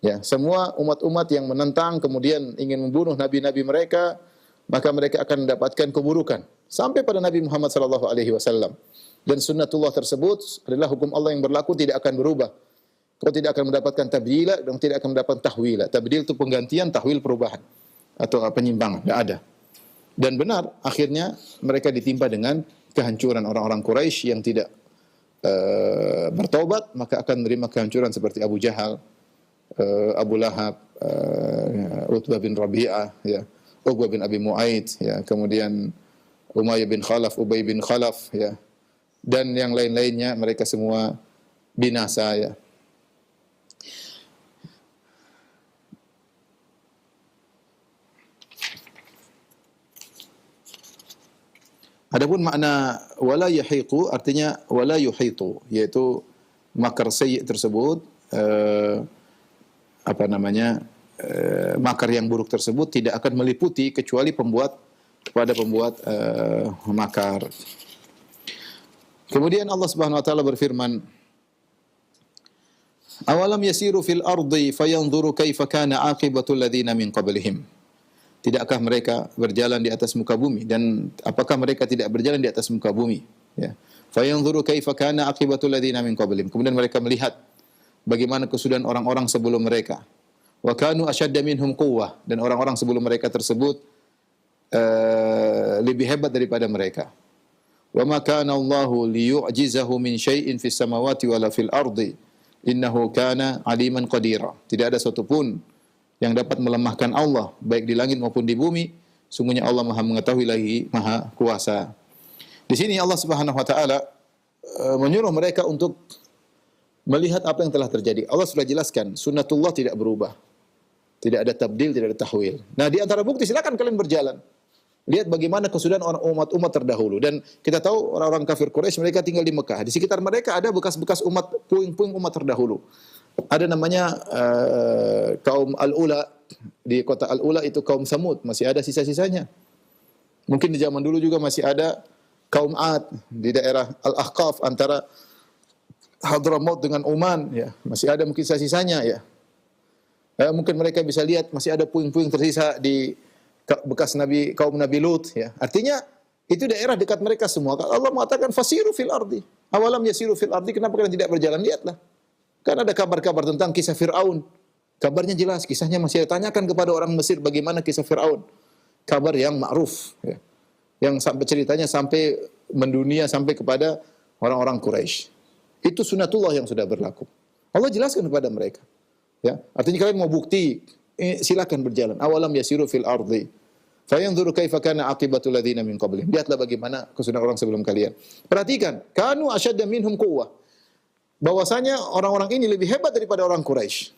Ya, semua umat-umat yang menentang kemudian ingin membunuh nabi-nabi mereka, maka mereka akan mendapatkan keburukan sampai pada Nabi Muhammad sallallahu alaihi wasallam. Dan sunnatullah tersebut adalah hukum Allah yang berlaku, tidak akan berubah. Kau tidak akan mendapatkan tabdila dan tidak akan mendapatkan tahwila. Tabdil itu penggantian, tahwil perubahan atau penyimpangan, tidak ada. Dan benar, akhirnya mereka ditimpa dengan kehancuran. Orang-orang Quraisy yang tidak bertobat maka akan menerima kehancuran seperti Abu Jahal, Abu Lahab, Utbah bin Rabi'ah, ya, Uqbah bin Abi Mu'aid, ya, kemudian Umayyah bin Khalaf, Ubay bin Khalaf, ya, dan yang lain-lainnya, mereka semua binasa, ya. Adapun makna wala yahiqu artinya wala yuhitu, yaitu makar sayyi tersebut makar yang buruk tersebut tidak akan meliputi kecuali pembuat makar. Kemudian Allah Subhanahu wa taala berfirman, "Awalam yasiru fil ardi fayanzuru kaifa kana aqibatu alladziina min qablihim." Tidakkah mereka berjalan di atas muka bumi, dan apakah mereka tidak berjalan di atas muka bumi, ya. Fayanzuru kaifa kana aqibatul ladzina min qablihim. Kemudian mereka melihat bagaimana kesudahan orang-orang sebelum mereka. Wa kanu asyadda minhum quwwah, dan orang-orang sebelum mereka tersebut lebih hebat daripada mereka. Wa ma kana Allahu liyu'jizahu min syai'in fis samawati wala fil ardi innahu kana aliman qadira. Tidak ada satu pun yang dapat melemahkan Allah baik di langit maupun di bumi. Sungguhnya Allah Maha mengetahui lagi Maha kuasa. Di sini Allah Subhanahu wa taala menyuruh mereka untuk melihat apa yang telah terjadi. Allah sudah jelaskan, sunnatullah tidak berubah. Tidak ada tabdil, tidak ada tahwil. Nah, di antara bukti, silakan kalian berjalan. Lihat bagaimana kesudahan orang umat-umat terdahulu. Dan kita tahu orang-orang kafir Quraisy mereka tinggal di Mekah. Di sekitar mereka ada bekas-bekas umat, puing-puing umat terdahulu. Ada namanya kaum Al-Ula. Di kota Al-Ula itu kaum Samud. Masih ada sisa-sisanya. Mungkin di zaman dulu juga masih ada kaum Ad. Di daerah Al-Ahqaf antara Hadramaut dengan Oman. Ya, masih ada mungkin sisa-sisanya. Ya. Mungkin mereka bisa lihat masih ada puing-puing tersisa di bekas kaum Nabi Lut, ya. Artinya itu daerah dekat mereka semua. Allah mengatakan fasiru fil ardi. Awalam yasiru fil ardi, kenapa kalian tidak berjalan? Lihatlah. Karena ada kabar-kabar tentang kisah Firaun. Kabarnya jelas, kisahnya masih ditanyakan kepada orang Mesir bagaimana kisah Firaun. Kabar yang ma'ruf, ya. Yang sampai ceritanya sampai mendunia sampai kepada orang-orang Quraisy. Itu sunnatullah yang sudah berlaku. Allah jelaskan kepada mereka. Ya, artinya kalian mau bukti, silakan berjalan. Awalam yasiru fil ardi fayanzuru kaifa kana aqibatul ladzina min qablihim. Lihatlah bagaimana kesudahan orang sebelum kalian. Perhatikan, kanu asyadda minhum quwwah. Bahwasanya orang-orang ini lebih hebat daripada orang Quraisy.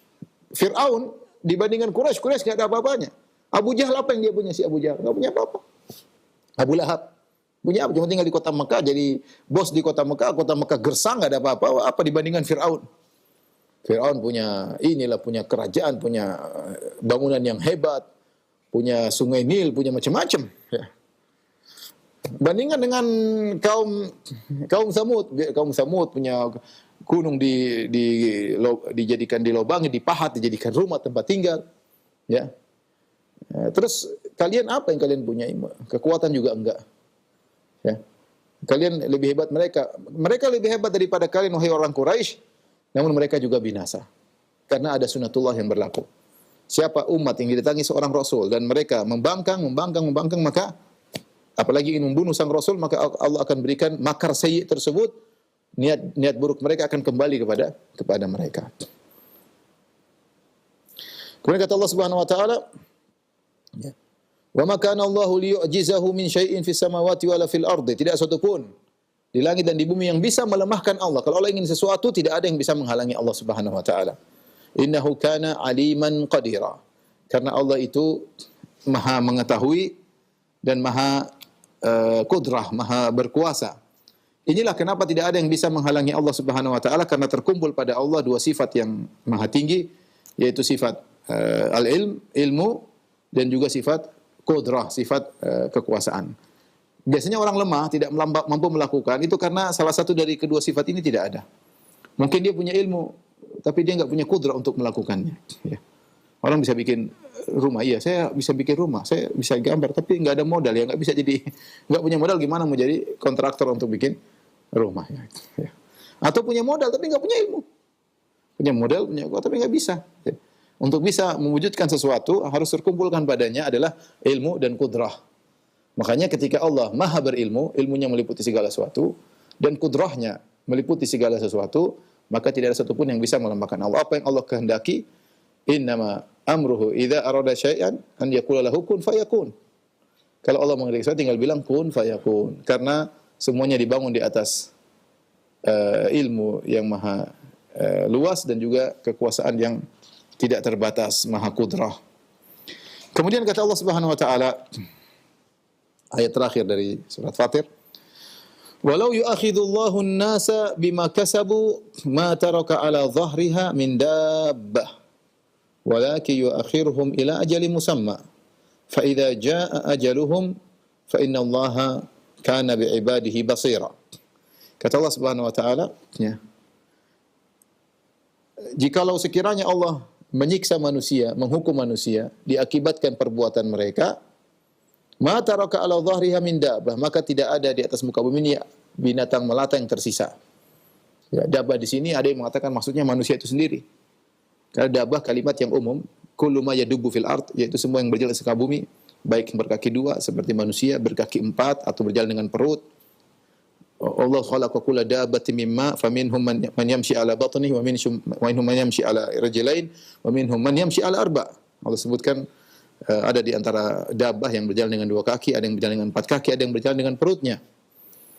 Firaun dibandingkan Quraisy enggak ada apa-apanya. Abu Jahal apa yang dia punya si Abu Jahal? Enggak punya apa-apa. Abu Lahab punya apa? Cuma tinggal di kota Mekah, jadi bos di kota Mekah gersang, enggak ada apa-apa. Apa dibandingkan Firaun? Firaun punya kerajaan, punya bangunan yang hebat, punya sungai Nil, punya macam-macam. Ya. Bandingkan dengan kaum Samud. Kaum Samud punya gunung dijadikan dilobangi, dipahat, dijadikan rumah tempat tinggal. Ya. Terus kalian apa yang kalian punya? Kekuatan juga enggak. Ya. Kalian lebih hebat mereka. Mereka lebih hebat daripada kalian, wahai orang Quraisy. Namun mereka juga binasa. Karena ada sunnatullah yang berlaku. Siapa umat yang didatangi seorang Rasul dan mereka membangkang, maka apalagi ingin membunuh sang Rasul, maka Allah akan berikan makar sayyi tersebut, niat buruk mereka akan kembali kepada mereka. Kemudian kata Allah Subhanahu wa taala, ya. Wa ma kana Allahu liyu'jizahu min syai'in fis samawati wala fil ardi. Tidak satu pun di langit dan di bumi yang bisa melemahkan Allah. Kalau Allah ingin sesuatu, tidak ada yang bisa menghalangi Allah Subhanahu wa taala. Innahu kana aliman qadira. Karena Allah itu Maha mengetahui dan Maha qudrah, Maha berkuasa. Inilah kenapa tidak ada yang bisa menghalangi Allah Subhanahu wa taala, karena terkumpul pada Allah dua sifat yang maha tinggi, yaitu sifat ilmu dan juga sifat qudrah, sifat kekuasaan. Biasanya orang lemah tidak mampu melakukan itu karena salah satu dari kedua sifat ini tidak ada. Mungkin dia punya ilmu, tapi dia enggak punya kudrah untuk melakukannya. Ya. Orang bisa bikin rumah, iya saya bisa bikin rumah, saya bisa gambar, tapi enggak ada modal, ya enggak bisa jadi, enggak punya modal gimana mau jadi kontraktor untuk bikin rumah. Ya. Atau punya modal tapi enggak punya ilmu, punya modal, punya kuat tapi enggak bisa. Ya. Untuk bisa mewujudkan sesuatu harus terkumpulkan padanya adalah ilmu dan kudrah. Makanya ketika Allah maha berilmu, ilmunya meliputi segala sesuatu, dan kudrahnya meliputi segala sesuatu, maka tidak ada satupun yang bisa melemahkan Allah. Apa yang Allah kehendaki, innama amruhu idza arada syai'an an yaqula lahu kun fayakun. Kalau Allah menghendaki sesuatu tinggal bilang kun fayakun. Karena semuanya dibangun di atas ilmu yang maha luas dan juga kekuasaan yang tidak terbatas, maha kudrah. Kemudian kata Allah Subhanahu wa taala, ayat terakhir dari surat Fatir, walau yu'akhidullahu an-nasa bima kasabu ma taraka ala dhahriha min dabbah walakin yu'akhiruhum ila ajalin musamma fa idza jaa ajaluhum fa inna Allaha kana bi'ibadihi basira. Kata Allah Subhanahu wa taala, ya, jikalau sekiranya Allah menyiksa manusia, menghukum manusia diakibatkan perbuatan mereka, ma taraka ala dhahriha min dabbah, maka tidak ada di atas muka bumi ini binatang melata yang tersisa. Ya, dabah di sini ada yang mengatakan maksudnya manusia itu sendiri. Karena dabah kalimat yang umum, kullu ma yadubu fil ard, yaitu semua yang berjalan di muka bumi, baik yang berkaki dua seperti manusia, berkaki empat atau berjalan dengan perut. Allah khalaqa kulla dabbatin mimma faminhum man yamshi ala batnihi wa minhum man yamshi ala rijlain wa minhum man yamshi ala arba'. Allah sebutkan ada di antara dabah yang berjalan dengan dua kaki, ada yang berjalan dengan empat kaki, ada yang berjalan dengan perutnya.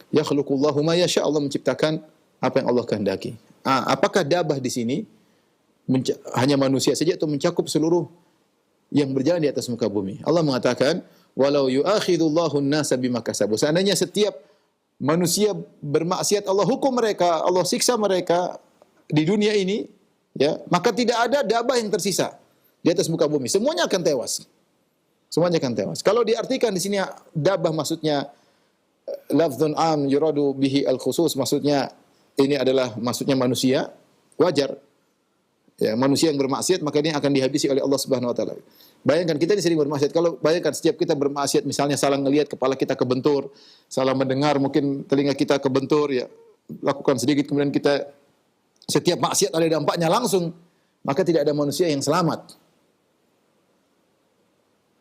Yakhluqullahu ma yasha, Allah menciptakan apa yang Allah kehendaki. Apakah dabah di sini hanya manusia saja atau mencakup seluruh yang berjalan di atas muka bumi? Allah mengatakan, walau yu'akhidullahu an-nasa bima kasabu. Seandainya setiap manusia bermaksiat, Allah hukum mereka, Allah siksa mereka di dunia ini, ya, maka tidak ada dabah yang tersisa di atas muka bumi. Semuanya akan tewas. Semuanya akan tewas. Kalau diartikan di sini dabah maksudnya lafdzun am yuradu bihi al-khusus, maksudnya ini adalah maksudnya manusia, wajar. Ya, manusia yang bermaksiat maka ini akan dihabisi oleh Allah Subhanahu wa taala. Bayangkan kita ini sering bermaksiat. Kalau bayangkan setiap kita bermaksiat, misalnya salah ngelihat kepala kita kebentur, salah mendengar mungkin telinga kita kebentur, ya, lakukan sedikit kemudian kita setiap maksiat ada dampaknya langsung, maka tidak ada manusia yang selamat.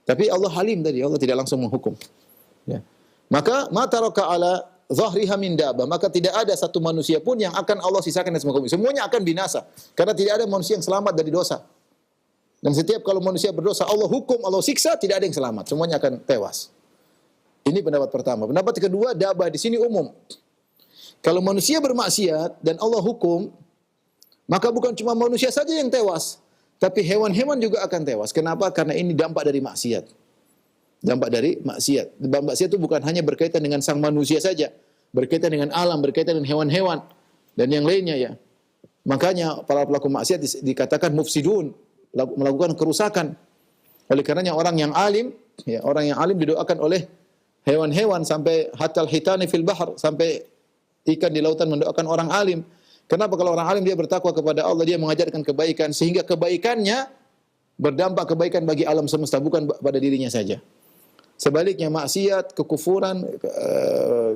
Tapi Allah halim tadi, Allah tidak langsung menghukum. Ya. Maka mataraka ala zahriha min dabah, maka tidak ada satu manusia pun yang akan Allah sisakan dari bumi. Semuanya akan binasa karena tidak ada manusia yang selamat dari dosa. Dan setiap kalau manusia berdosa, Allah hukum, Allah siksa, tidak ada yang selamat. Semuanya akan tewas. Ini pendapat pertama. Pendapat kedua, dabah di sini umum. Kalau manusia bermaksiat dan Allah hukum, maka bukan cuma manusia saja yang tewas, tapi hewan-hewan juga akan tewas. Kenapa? Karena ini dampak dari maksiat. Dampak dari maksiat. Dampak maksiat itu bukan hanya berkaitan dengan sang manusia saja, berkaitan dengan alam, berkaitan dengan hewan-hewan dan yang lainnya, ya. Makanya para pelaku maksiat dikatakan mufsidun, melakukan kerusakan. Oleh karenanya orang yang alim, ya, orang yang alim didoakan oleh hewan-hewan sampai hatal hitani fil bahr, sampai ikan di lautan mendoakan orang alim. Kenapa? Kalau orang alim dia bertakwa kepada Allah, dia mengajarkan kebaikan sehingga kebaikannya berdampak kebaikan bagi alam semesta, bukan pada dirinya saja. Sebaliknya maksiat, kekufuran,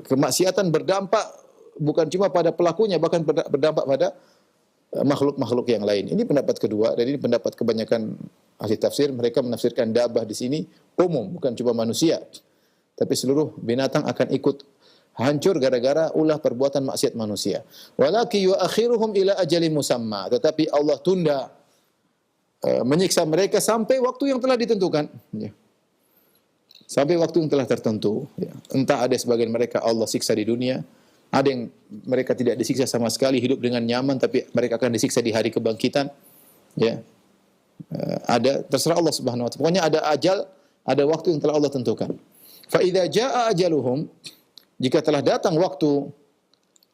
kemaksiatan berdampak bukan cuma pada pelakunya, bahkan berdampak pada makhluk-makhluk yang lain. Ini pendapat kedua, dan ini pendapat kebanyakan ahli tafsir. Mereka menafsirkan dabah di sini umum, bukan cuma manusia, tapi seluruh binatang akan ikut hancur gara-gara ulah perbuatan maksiat manusia. Walaki yuakhiruhum ila ajalin musamma, tetapi Allah tunda menyiksa mereka sampai waktu yang telah ditentukan. Ya. Sampai waktu yang telah tertentu. Ya. Entah ada sebagian mereka Allah siksa di dunia, ada yang mereka tidak disiksa sama sekali, hidup dengan nyaman, tapi mereka akan disiksa di hari kebangkitan. Ya. Ada, terserah Allah Subhanahu wa taala. Pokoknya ada ajal, ada waktu yang telah Allah tentukan. Fa idza jaa ajaluhum, jika telah datang waktu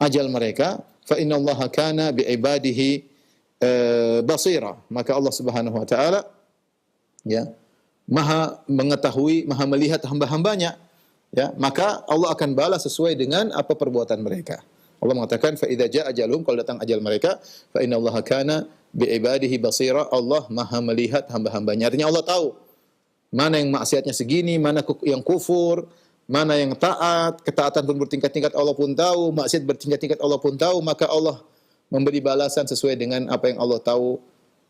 ajal mereka, fa innallaha kana bi ibadihi basira, maka Allah Subhanahu wa taala, ya, Maha mengetahui, Maha melihat hamba-hambanya, ya, maka Allah akan balas sesuai dengan apa perbuatan mereka. Allah mengatakan fa idza jaa ajaluhum, kalau datang ajal mereka, fa innallaha kana bi ibadihi basira, Allah Maha melihat hamba-hambanya. Artinya Allah tahu mana yang maksiatnya segini, mana yang kufur, mana yang taat. Ketaatan pun bertingkat-tingkat, Allah pun tahu. Maksiat bertingkat-tingkat, Allah pun tahu. Maka Allah memberi balasan sesuai dengan apa yang Allah tahu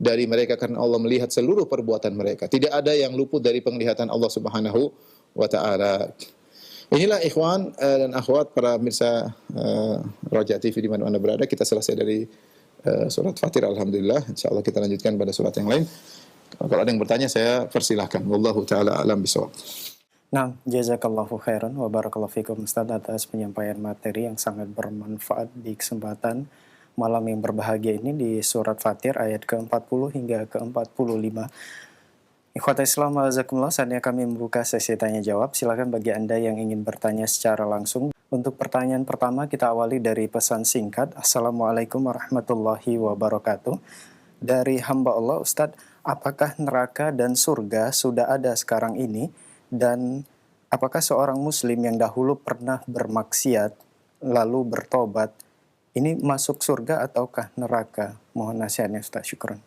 dari mereka, karena Allah melihat seluruh perbuatan mereka. Tidak ada yang luput dari penglihatan Allah Subhanahu wa taala. Inilah ikhwan dan akhwat para mirsa Raja TV di mana Anda berada. Kita selesai dari surat Fatir, alhamdulillah. Insyaallah kita lanjutkan pada surat yang lain. Kalau ada yang bertanya saya persilahkan. Wallahu taala alam bisawab. Nah, jazakallahu khairan wa barakallahu fikum Ustaz atas penyampaian materi yang sangat bermanfaat di kesempatan malam yang berbahagia ini di surat Fatir ayat ke-40 hingga ke-45. Ikhwata Islam wajazakumullah, saatnya kami membuka sesi tanya jawab. Silakan bagi Anda yang ingin bertanya secara langsung. Untuk pertanyaan pertama kita awali dari pesan singkat. Assalamualaikum warahmatullahi wabarakatuh. Dari hamba Allah, Ustadz, apakah neraka dan surga sudah ada sekarang ini? Dan apakah seorang muslim yang dahulu pernah bermaksiat lalu bertobat, ini masuk surga ataukah neraka? Mohon nasihatnya Ustaz, syukran.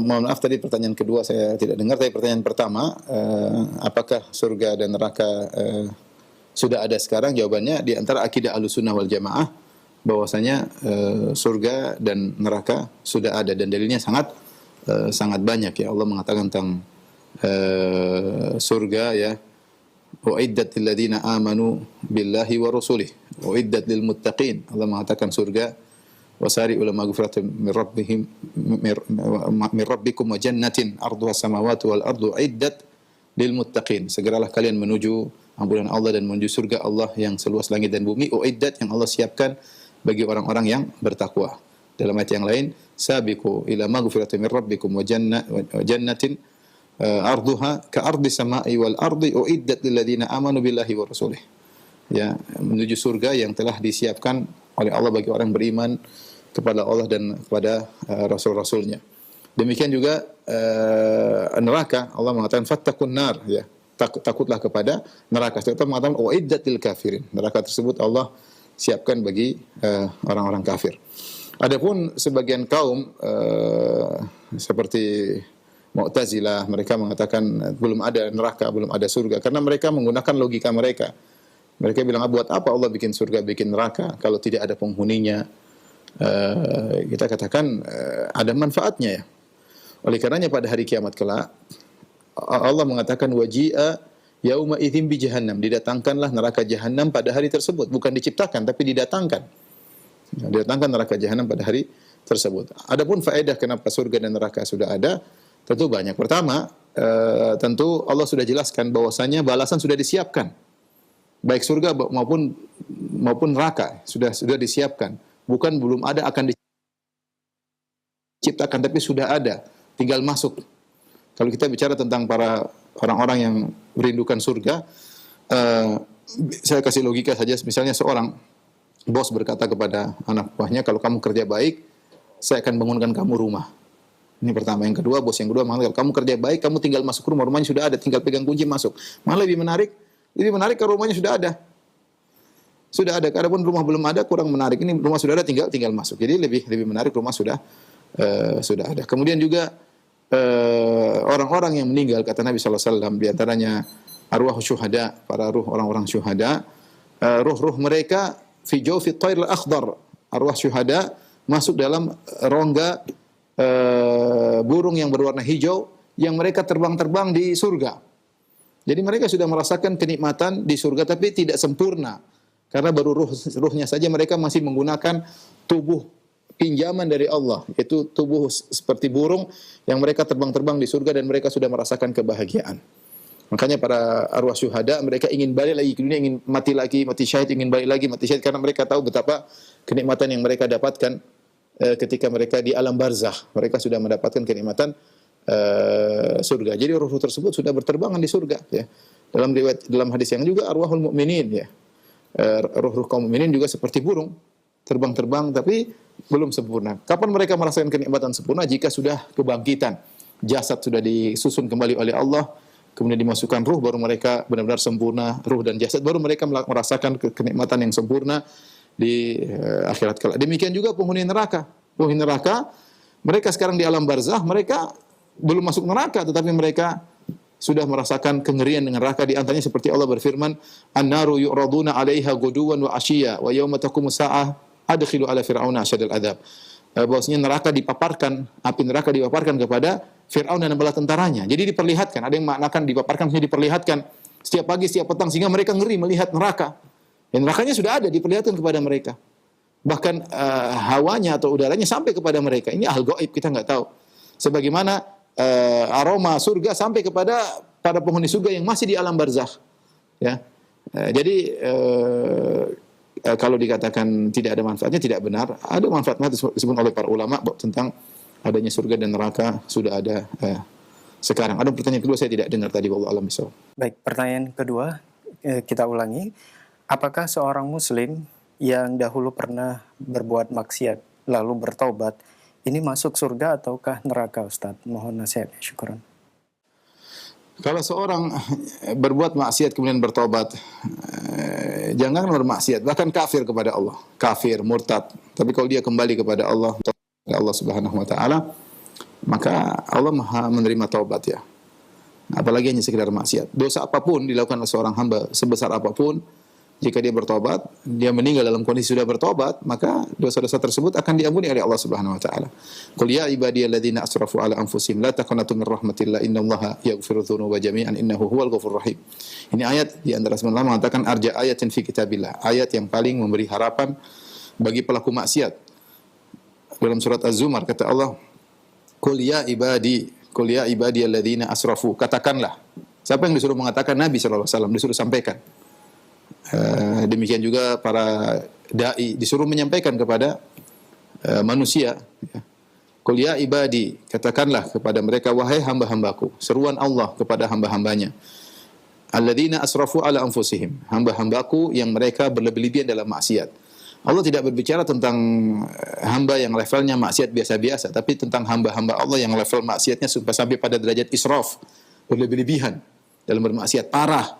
Mohon maaf tadi pertanyaan kedua saya tidak dengar. Tapi pertanyaan pertama, apakah surga dan neraka sudah ada sekarang? Jawabannya di antara akidah Ahlussunnah wal Jamaah bahwasanya surga dan neraka sudah ada, dan dalilnya sangat banyak ya. Allah mengatakan tentang surga ya, uiddat lil ladzina amanu billahi wa rusulih, uiddat lil muttaqin. Allah mengatakan surga, wasari ila maghfiratin min rabbikum wa jannatin arduha samawati wal ardu uiddat lil muttaqin. Segeralah kalian menuju ampunan Allah dan menuju surga Allah yang seluas langit dan bumi, uiddat yang Allah siapkan bagi orang-orang yang bertakwa. Dalam ayat yang lain, sabiqu ila maghfiratin min rabbikum wa jannatin arduha ka ardi samai wal ardi uiddat lil ladzina amanu billahi wa rasulih. Ya, menuju surga yang telah disiapkan oleh Allah bagi orang beriman kepada Allah dan kepada rasul-rasulnya. Demikian juga neraka, Allah mengatakan fattaqun nar, ya. Takutlah kepada neraka. Serta mengatakan uiddat lil kafirin. Neraka tersebut Allah siapkan bagi orang-orang kafir. Adapun sebagian kaum seperti Mu'tazilah, mereka mengatakan belum ada neraka, belum ada surga, karena mereka menggunakan logika mereka. Mereka bilang, buat apa Allah bikin surga, bikin neraka kalau tidak ada penghuninya? Kita katakan ada manfaatnya ya. Oleh karenanya pada hari kiamat kelak Allah mengatakan waji'a yauma idzin bi jahannam, didatangkanlah neraka jahanam pada hari tersebut, bukan diciptakan tapi didatangkan. Didatangkan neraka jahanam pada hari tersebut. Adapun faedah kenapa surga dan neraka sudah ada, tentu banyak. Pertama, tentu Allah sudah jelaskan bahwasanya balasan sudah disiapkan. Baik surga maupun neraka sudah disiapkan. Bukan belum ada, akan diciptakan, tapi sudah ada, tinggal masuk. Kalau kita bicara tentang para orang-orang yang merindukan surga, saya kasih logika saja. Misalnya seorang bos berkata kepada anak buahnya, kalau kamu kerja baik, saya akan bangunkan kamu rumah. Ini pertama. Yang kedua, bos yang kedua mengatakan, kamu kerja baik, kamu tinggal masuk rumah, rumahnya sudah ada, tinggal pegang kunci masuk. Malah lebih menarik kalau rumahnya sudah ada. Sudah ada. Adapun rumah belum ada, kurang menarik. Ini rumah sudah ada, tinggal masuk. Jadi lebih menarik rumah sudah ada. Kemudian juga orang-orang yang meninggal, kata Nabi sallallahu alaihi wasallam, di antaranya arwah syuhada, para ruh orang-orang syuhada, ruh-ruh mereka fi jawfi at-tayr al-akhdar. Arwah syuhada masuk dalam rongga burung yang berwarna hijau yang mereka terbang-terbang di surga. Jadi mereka sudah merasakan kenikmatan di surga, tapi tidak sempurna. Karena baru ruhnya saja, mereka masih menggunakan tubuh pinjaman dari Allah, yaitu tubuh seperti burung yang mereka terbang-terbang di surga, dan mereka sudah merasakan kebahagiaan. Makanya para arwah syuhada, mereka ingin balik lagi ke dunia, ingin mati lagi, mati syahid, ingin balik lagi, mati syahid, karena mereka tahu betapa kenikmatan yang mereka dapatkan ketika mereka di alam barzakh. Mereka sudah mendapatkan kenikmatan surga. Jadi ruh-ruh tersebut sudah berterbangan di surga ya. Dalam hadis yang juga arwahul mukminin ya. Ruh-ruh kaum mukminin juga seperti burung, terbang-terbang tapi belum sempurna. Kapan mereka merasakan kenikmatan sempurna? Jika sudah kebangkitan, jasad sudah disusun kembali oleh Allah, kemudian dimasukkan ruh, baru mereka benar-benar sempurna, ruh dan jasad, baru mereka merasakan kenikmatan yang sempurna di akhirat kelak. Demikian juga penghuni neraka. Penghuni neraka, mereka sekarang di alam barzakh, mereka belum masuk neraka, tetapi mereka sudah merasakan kengerian dengan neraka. Di antaranya seperti Allah berfirman, "An-naru yu'raduna 'alaiha ghuduwan wa 'ashiyya wa yawma taqumu sa'ah adkhilu 'ala fir'auna asyadal adzab." Bahwasanya neraka dipaparkan, api neraka dipaparkan kepada Fir'aun dan bala tentaranya. Jadi diperlihatkan, ada yang maknakan dipaparkan, maksudnya diperlihatkan setiap pagi, setiap petang, sehingga mereka ngeri melihat neraka. Dan nerakanya sudah ada, diperlihatkan kepada mereka. Bahkan hawanya atau udaranya sampai kepada mereka. Ini hal gaib, kita nggak tahu. Sebagaimana aroma surga sampai kepada para penghuni surga yang masih di alam barzakh. Ya, jadi kalau dikatakan tidak ada manfaatnya, tidak benar. Ada manfaatnya disebut oleh para ulama tentang adanya surga dan neraka sudah ada sekarang. Ada pertanyaan kedua, saya tidak dengar tadi. Wallahu a'lam bishawab. Baik, pertanyaan kedua kita ulangi. Apakah seorang muslim yang dahulu pernah berbuat maksiat lalu bertaubat, ini masuk surga ataukah neraka, Ustaz? Mohon nasihatnya, syukran. Kalau seorang berbuat maksiat kemudian bertobat, jangan bermaksiat, bahkan kafir kepada Allah, kafir, murtad. Tapi kalau dia kembali kepada Allah Subhanahu wa taala, maka Allah Maha menerima taubat ya. Apalagi hanya sekedar maksiat. Dosa apapun dilakukan oleh seorang hamba, sebesar apapun, jika dia bertobat, dia meninggal dalam kondisi sudah bertobat, maka dosa-dosa tersebut akan diampuni oleh Allah Subhanahu wa taala. Qul ya ibadiyalladzina asrafu ala anfusihim la taqnatu min rahmatillah innallaha yaghfiru dzunuba jami'an innahu huwal ghafurur rahim. Ini ayat di antara sebenarnya mengatakan arja ayatin fi kitabillah, ayat yang paling memberi harapan bagi pelaku maksiat. Dalam surat Az-Zumar kata Allah, Qul ya ibadiyalladzina asrafu, katakanlah. Siapa yang disuruh mengatakan? Nabi sallallahu alaihi wasallam disuruh sampaikan. Demikian juga para dai disuruh menyampaikan kepada manusia. Qul ya ibadi, katakanlah kepada mereka, wahai hamba-hambaku, seruan Allah kepada hamba-hambanya. Alladzina asrafu ala anfusihim, hamba-hambaku yang mereka berlebih-lebihan dalam maksiat. Allah tidak berbicara tentang hamba yang levelnya maksiat biasa-biasa, tapi tentang hamba-hamba Allah yang level maksiatnya sampai pada derajat israf, berlebih-lebihan dalam bermaksiat parah.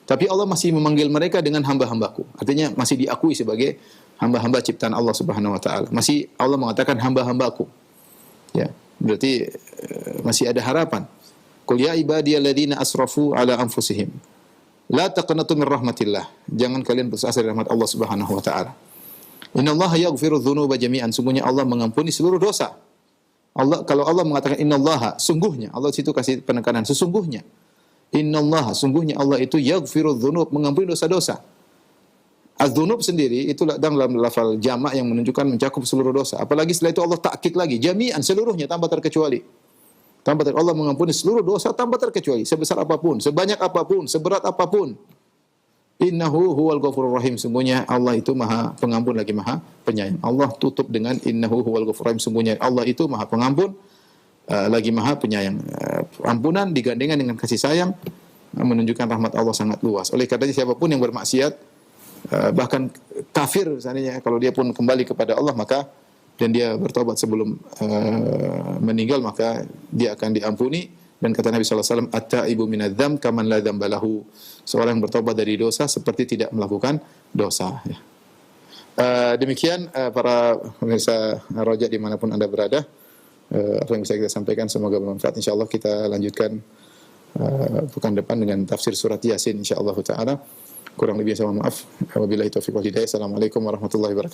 Tapi Allah masih memanggil mereka dengan hamba-hambaku. Artinya masih diakui sebagai hamba-hamba ciptaan Allah Subhanahu wa taala. Masih Allah mengatakan hamba-hambaku. Ya, berarti masih ada harapan. Qul ya ibadiyalladzina asrafu ala anfusihim la taqnatu min rahmatillah. Jangan kalian putus asa dari rahmat Allah Subhanahu wa taala. Innallaha yaghfiru dzunuba jami'an. Sungguhnya Allah mengampuni seluruh dosa. Kalau Allah mengatakan innallaha, sungguhnya, Allah situ kasih penekanan sesungguhnya. Innallaha, sungguhnya Allah itu yaghfiru dzunub, mengampuni dosa-dosa. Az-dzunub sendiri itu dalam lafal jamak yang menunjukkan mencakup seluruh dosa. Apalagi setelah itu Allah takkid lagi, jami'an, seluruhnya tanpa terkecuali. Allah mengampuni seluruh dosa tanpa terkecuali, sebesar apapun, sebanyak apapun, seberat apapun. Innahu huwal ghafurur rahim, sungguhnya Allah itu Maha Pengampun lagi Maha Penyayang. Allah tutup dengan innahu huwal ghafurur rahim, sungguhnya Allah itu Maha Pengampun lagi Maha Penyayang. Ampunan digandengkan dengan kasih sayang, menunjukkan rahmat Allah sangat luas. Oleh karenanya siapapun yang bermaksiat, bahkan kafir misalnya, kalau dia pun kembali kepada Allah maka dan dia bertobat sebelum meninggal, maka dia akan diampuni. Dan kata Nabi sallallahu alaihi wasallam, at-taibu minadz-dzam kaman la dzamba lahu. Seorang yang bertobat dari dosa seperti tidak melakukan dosa. Ya. Demikian para pemirsa Roja dimanapun Anda berada. Apa yang bisa kita sampaikan semoga bermanfaat. InsyaAllah kita lanjutkan pekan depan dengan tafsir surat Yasin InsyaAllah ta'ala. Kurang lebih saya mohon maaf. Wabillahi taufiq wal hidayah. Assalamualaikum warahmatullahi wabarakatuh.